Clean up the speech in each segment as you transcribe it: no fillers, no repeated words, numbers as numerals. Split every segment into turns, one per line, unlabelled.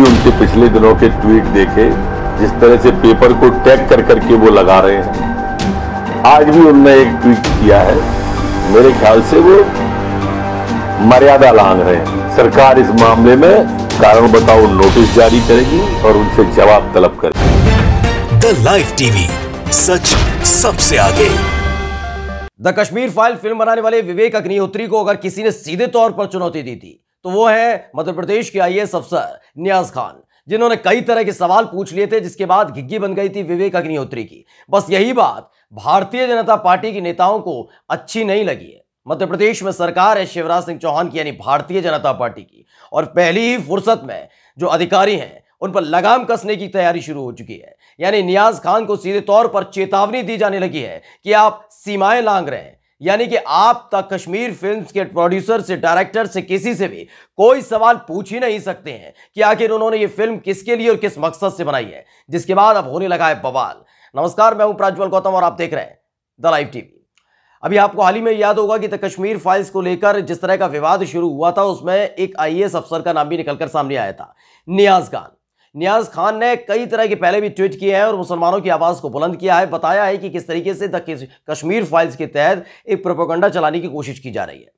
उनके पिछले दिनों के ट्वीट देखे, जिस तरह से पेपर को टैग कर करके वो लगा रहे हैं। आज भी उन्होंने एक ट्वीट किया है, मेरे ख्याल से वो मर्यादा लांघ रहे हैं। सरकार इस मामले में कारण बताओ नोटिस जारी करेगी और उनसे जवाब तलब करेगी।
द लाइव टीवी, सच सबसे आगे।
द कश्मीर फाइल फिल्म बनाने वाले विवेक अग्निहोत्री को अगर किसी ने सीधे तौर पर चुनौती दी थी तो वो है मध्य प्रदेश के आईएएस अफसर नियाज खान, जिन्होंने कई तरह के सवाल पूछ लिए थे, जिसके बाद घिग्गी बन गई थी विवेक अग्निहोत्री की। बस यही बात भारतीय जनता पार्टी के नेताओं को अच्छी नहीं लगी है। मध्य प्रदेश में सरकार है शिवराज सिंह चौहान की, यानी भारतीय जनता पार्टी की, और पहली ही फुर्सत में जो अधिकारी हैं उन पर लगाम कसने की तैयारी शुरू हो चुकी है। यानी नियाज खान को सीधे तौर पर चेतावनी दी जाने लगी है कि आप सीमाएं लांघ रहे हैं, यानी कि आप तक कश्मीर फिल्म्स के प्रोड्यूसर से, डायरेक्टर से, किसी से भी कोई सवाल पूछ ही नहीं सकते हैं कि आखिर उन्होंने ये फिल्म किसके लिए और किस मकसद से बनाई है। जिसके बाद अब होने लगा है बवाल। नमस्कार, मैं हूं प्रज्वल गौतम और आप देख रहे हैं द लाइव टीवी। अभी आपको हाल ही में याद होगा कि द कश्मीर फाइल्स को लेकर जिस तरह का विवाद शुरू हुआ था, उसमें एक आईएएस अफसर का नाम भी निकलकर सामने आया था, नियाज खान। नियाज खान ने कई तरह के पहले भी ट्वीट किए हैं और मुसलमानों की आवाज को बुलंद किया है, बताया है कि किस तरीके से द कश्मीर फाइल्स के तहत एक प्रोपेगेंडा चलाने की कोशिश की जा रही है।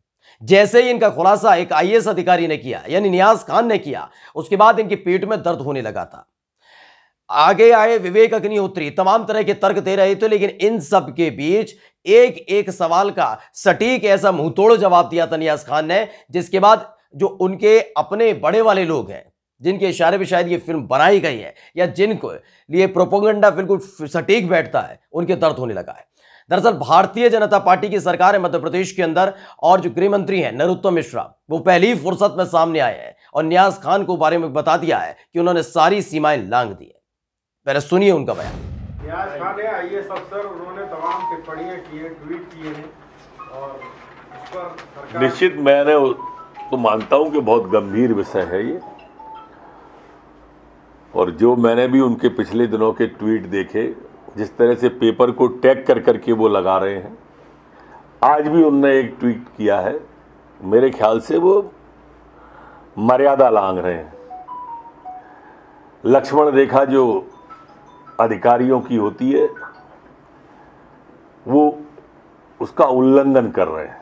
जैसे ही इनका खुलासा एक आईएएस अधिकारी ने किया, यानी नियाज खान ने किया, उसके बाद इनके पेट में दर्द होने लगा था। आगे आए विवेक अग्निहोत्री, तमाम तरह के तर्क दे रहे थे, लेकिन इन सब के बीच एक एक सवाल का सटीक ऐसा मुंहतोड़ जवाब दिया था नियाज खान ने, जिसके बाद जो उनके अपने बड़े वाले लोग हैं, जिनके इशारे पे शायद ये फिल्म बनाई गई है या जिनको लिए प्रोपेगेंडा बिल्कुल सटीक बैठता है, उनके दर्द होने लगा है। दरअसल भारतीय जनता पार्टी की सरकार है मध्य प्रदेश के अंदर, और जो गृह मंत्री हैं नरोत्तम मिश्रा, वो पहली फुर्सत में सामने आए हैं और नियाज खान को बारे में बता दिया है कि उन्होंने सारी सीमाएं लांघ दी है। पहले सुनिए उनका बयान।
नियाज खान है आईएएस अफसर, उन्होंने तमाम टिप्पणियां की हैं, ट्वीट किए हैं, और उस पर सरकार
निश्चित मैंने तो मानता हूं कि बहुत गंभीर विषय है ये, और जो मैंने भी उनके पिछले दिनों के ट्वीट देखे, जिस तरह से पेपर को टैग कर करके वो लगा रहे हैं। आज भी उन्होंने एक ट्वीट किया है, मेरे ख्याल से वो मर्यादा लांघ रहे हैं। लक्ष्मण रेखा जो अधिकारियों की होती है, वो उसका उल्लंघन कर रहे हैं।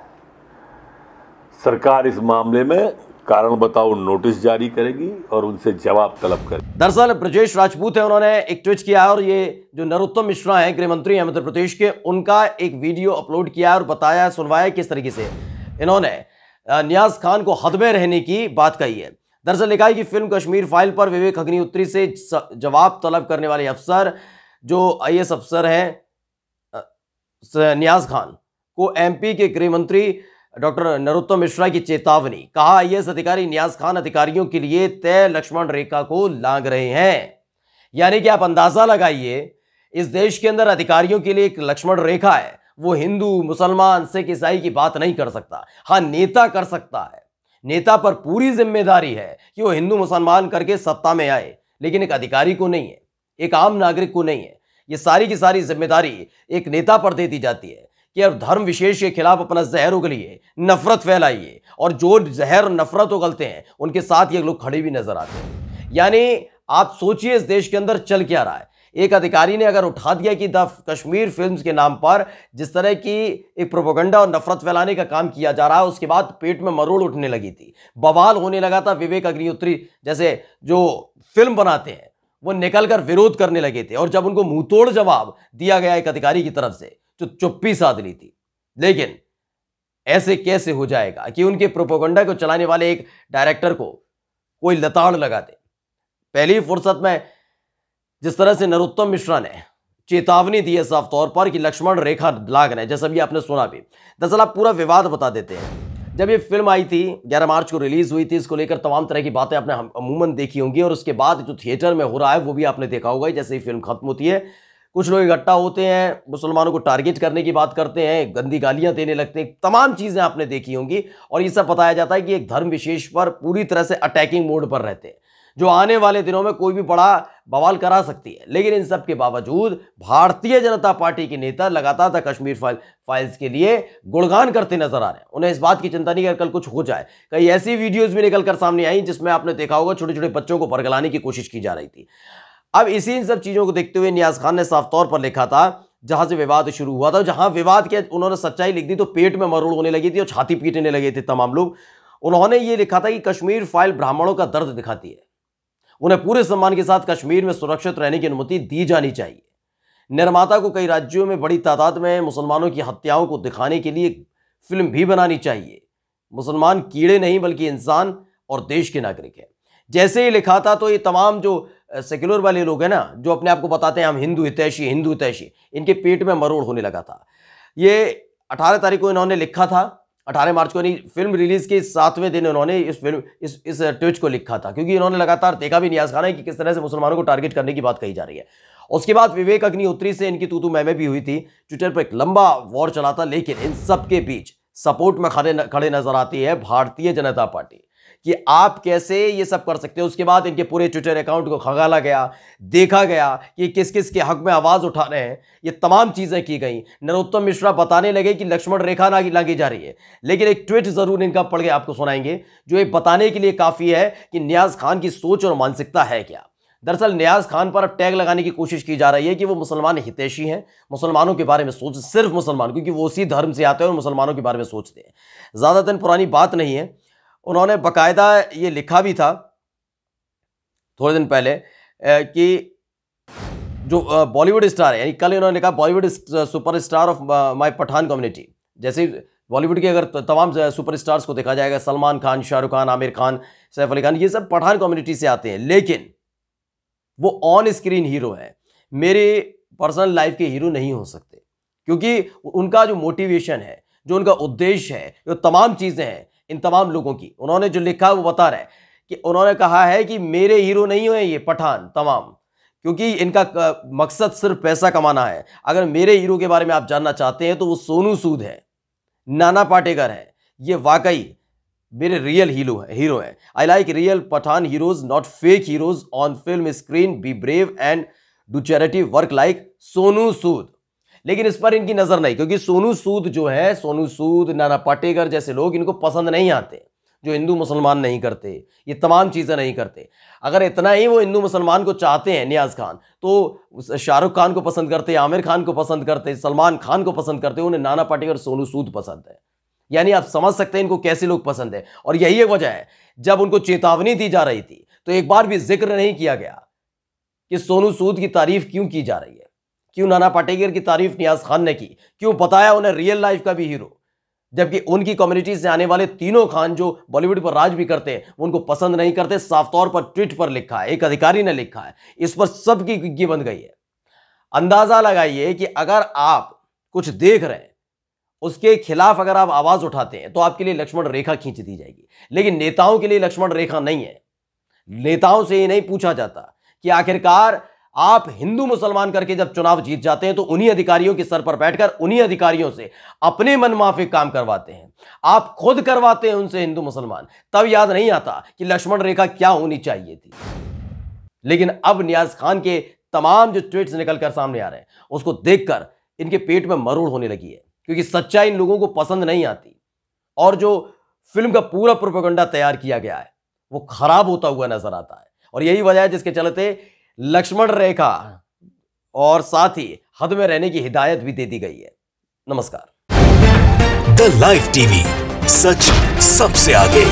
सरकार इस मामले में कारण बताओ नोटिस जारी करेगी और उनसे जवाब तलब करेगी।
दरअसल ब्रजेश राजपूत है, उन्होंने एक ट्वीट किया है और ये जो नरोत्तम मिश्रा हैं, गृह मंत्री हैं मध्य प्रदेश के, उनका एक वीडियो अपलोड किया है और बताया, सुनवाया किस तरीके से इन्होंने नियाज खान को हद में रहने की बात कही है। दरअसल लिखा है कि फिल्म कश्मीर फाइल पर विवेक अग्निहोत्री से जवाब तलब करने वाले अफसर, जो आईएएस अफसर हैं नियाज खान को एमपी के गृह मंत्री डॉक्टर नरोत्तम मिश्रा की चेतावनी। कहा आईएएस अधिकारी नियाज खान अधिकारियों के लिए तय लक्ष्मण रेखा को लांघ रहे हैं। यानी कि आप अंदाजा लगाइए, इस देश के अंदर अधिकारियों के लिए एक लक्ष्मण रेखा है। वो हिंदू, मुसलमान, सिख, ईसाई की बात नहीं कर सकता। हाँ, नेता कर सकता है। नेता पर पूरी जिम्मेदारी है कि वो हिंदू मुसलमान करके सत्ता में आए, लेकिन एक अधिकारी को नहीं है, एक आम नागरिक को नहीं है। ये सारी की सारी जिम्मेदारी एक नेता पर दे दी जाती है कि अब धर्म विशेष के खिलाफ अपना जहर उगलिए, नफरत फैलाइए, और जो जहर नफरत उगलते हैं उनके साथ ये लोग खड़े भी नजर आते हैं। यानी आप सोचिए इस देश के अंदर चल क्या रहा है। एक अधिकारी ने अगर उठा दिया कि द कश्मीर फिल्म्स के नाम पर जिस तरह की एक प्रोपेगेंडा और नफरत फैलाने का काम किया जा रहा है, उसके बाद पेट में मरोड़ उठने लगी थी, बवाल होने लगा था। विवेक अग्निहोत्री जैसे जो फिल्म बनाते हैं वो निकलकर विरोध करने लगे थे, और जब उनको मुंहतोड़ जवाब दिया गया एक अधिकारी की तरफ से, तो चुप्पी साध ली थी। लेकिन ऐसे कैसे हो जाएगा कि उनके प्रोपेगेंडा को चलाने वाले एक डायरेक्टर को कोई लताड़ लगा दे। पहली फुर्सत में जिस तरह से नरोत्तम मिश्रा ने चेतावनी दी है साफ तौर पर कि लक्ष्मण रेखा लांघ रहे हैं, जैसा भी आपने सुना भी। दरअसल आप पूरा विवाद बता देते हैं। जब ये फिल्म आई थी, 11 मार्च को रिलीज हुई थी, इसको लेकर तमाम तरह की बातें आपने अमूमन देखी होंगी, और उसके बाद जो थिएटर में हो रहा है वो भी आपने देखा होगा। जैसे ही फिल्म खत्म होती है, कुछ लोग इकट्ठा होते हैं, मुसलमानों को टारगेट करने की बात करते हैं, गंदी गालियां देने लगते हैं, तमाम चीजें आपने देखी होंगी, और ये सब बताया जाता है कि एक धर्म विशेष पर पूरी तरह से अटैकिंग मोड पर रहते हैं। जो आने वाले दिनों में कोई भी बड़ा बवाल करा सकती है। लेकिन इन सब के बावजूद भारतीय जनता पार्टी के नेता लगातार द कश्मीर फाइल्स के लिए गुणगान करते नजर आ रहे हैं। उन्हें इस बात की चिंता नहीं कि कल कुछ हो जाए। कई ऐसी वीडियोस भी निकलकर सामने आई जिसमें आपने देखा होगा छोटे छोटे बच्चों को बरगलाने की कोशिश की जा रही थी। अब इसी इन सब चीजों को देखते हुए नियाज खान ने साफ तौर पर लिखा था, जहां से विवाद शुरू हुआ था, जहां विवाद के उन्होंने सच्चाई लिख दी तो पेट में मरोड़ होने लगी थी और छाती पीटने लगे थे तमाम लोग। उन्होंने ये लिखा था कि कश्मीर फाइल ब्राह्मणों का दर्द दिखाती है, उन्हें पूरे सम्मान के साथ कश्मीर में सुरक्षित रहने की अनुमति दी जानी चाहिए। निर्माता को कई राज्यों में बड़ी तादाद में मुसलमानों की हत्याओं को दिखाने के लिए फिल्म भी बनानी चाहिए। मुसलमान कीड़े नहीं बल्कि इंसान और देश के नागरिक हैं। जैसे ही लिखा था तो ये तमाम जो सेक्युलर वाले लोग हैं ना, जो अपने आप को बताते हैं हम हिंदू हितैषी, इनके पेट में मरोड़ होने लगा था। ये 18 तारीख को इन्होंने लिखा था, 18 मार्च को नहीं, फिल्म रिलीज के 7वें दिन उन्होंने इस ट्वीट को लिखा था, क्योंकि इन्होंने लगातार देखा भी नियाज खान है कि किस तरह से मुसलमानों को टारगेट करने की बात कही जा रही है। उसके बाद विवेक अग्निहोत्री से इनकी तू मैं भी हुई थी, ट्विटर पर एक लंबा वॉर चला था। लेकिन इन सब के बीच सपोर्ट में खड़े नजर आती है भारतीय जनता पार्टी कि आप कैसे ये सब कर सकते हो। उसके बाद इनके पूरे ट्विटर अकाउंट को खंगाला गया, देखा गया कि किस किस के हक में आवाज उठा रहे हैं। ये तमाम चीजें की गई। नरोत्तम मिश्रा बताने लगे कि लक्ष्मण रेखा लागी जा रही है। लेकिन एक ट्वीट जरूर इनका पढ़ के आपको सुनाएंगे जो ये बताने के लिए काफी है कि नियाज खान की सोच और मानसिकता है क्या। दरअसल नियाज खान पर अब टैग लगाने की कोशिश की जा रही है कि वो मुसलमान हितैषी हैं, मुसलमानों के बारे में सोच, सिर्फ मुसलमान, क्योंकि वो उसी धर्म से आते हैं और मुसलमानों के बारे में सोचते हैं। ज्यादा दिन पुरानी बात नहीं है, उन्होंने बकायदा ये लिखा भी था थोड़े दिन पहले कि जो बॉलीवुड स्टार है, यानी कल इन्होंने लिखा Bollywood superstar of my Pathan community. जैसे बॉलीवुड के अगर तमाम सुपरस्टार्स को देखा जाएगा, सलमान खान, शाहरुख खान, आमिर खान, सैफ अली खान, ये सब पठान कम्युनिटी से आते हैं। लेकिन वो ऑन स्क्रीन हीरो हैं, मेरे पर्सनल लाइफ के हीरो नहीं हो सकते, क्योंकि उनका जो मोटिवेशन है, जो उनका उद्देश्य है, जो तमाम चीजें हैं इन तमाम लोगों की, उन्होंने जो लिखा वो बता रहे हैं कि उन्होंने कहा है कि मेरे हीरो नहीं हुए ये पठान तमाम, क्योंकि इनका मकसद सिर्फ पैसा कमाना है। अगर मेरे हीरो के बारे में आप जानना चाहते हैं तो वो सोनू सूद है, नाना पाटेकर है, ये वाकई मेरे रियल हीरो हैं। I like real Pathan heroes, not fake heroes on film screen, be brave and do charity work like Sonu Sood. लेकिन इस पर इनकी नजर नहीं, क्योंकि सोनू सूद जो है, सोनू सूद, नाना पाटेकर जैसे लोग इनको पसंद नहीं आते, जो हिंदू मुसलमान नहीं करते, ये तमाम चीजें नहीं करते। अगर इतना ही वो हिंदू मुसलमान को चाहते हैं नियाज खान, तो शाहरुख खान को पसंद करते, आमिर खान को पसंद करते, सलमान खान को पसंद करते, उन्हें नाना पाटेकर, सोनू सूद पसंद है। यानी आप समझ सकते हैं इनको कैसे लोग पसंद है। और यही एक वजह है, जब उनको चेतावनी दी जा रही थी तो एक बार भी जिक्र नहीं किया गया कि सोनू सूद की तारीफ क्यों की जा रही है, क्यों नाना पाटेकर की तारीफ नियाज खान ने की, क्यों बताया उन्हें रियल लाइफ का भी हीरो, जबकि उनकी कम्युनिटी से आने वाले तीनों खान जो बॉलीवुड पर राज भी करते हैं वो उनको पसंद नहीं करते। साफ तौर पर ट्वीट पर लिखा है, एक अधिकारी ने लिखा है, इस पर सबकी गिग्गी बन गई है। अंदाजा लगाइए कि अगर आप कुछ देख रहे हैं, उसके खिलाफ अगर आप आवाज उठाते हैं तो आपके लिए लक्ष्मण रेखा खींच दी जाएगी। लेकिन नेताओं के लिए लक्ष्मण रेखा नहीं है। नेताओं से ये नहीं पूछा जाता कि आखिरकार आप हिंदू मुसलमान करके जब चुनाव जीत जाते हैं तो उन्हीं अधिकारियों के सर पर बैठकर उन्हीं अधिकारियों से अपने मनमाफिक काम करवाते हैं। आप खुद करवाते हैं उनसे हिंदू मुसलमान, तब याद नहीं आता कि लक्ष्मण रेखा क्या होनी चाहिए थी। लेकिन अब नियाज खान के तमाम जो ट्वीट्स निकलकर सामने आ रहे हैं उसको देखकर इनके पेट में मरोड़ होने लगी है, क्योंकि सच्चाई इन लोगों को पसंद नहीं आती और जो फिल्म का पूरा प्रोपेगेंडा तैयार किया गया है वो खराब होता हुआ नजर आता है। और यही वजह है जिसके चलते लक्ष्मण रेखा और साथ ही हद में रहने की हिदायत भी दे दी गई है। नमस्कार।
द लाइव टीवी, सच सबसे आगे।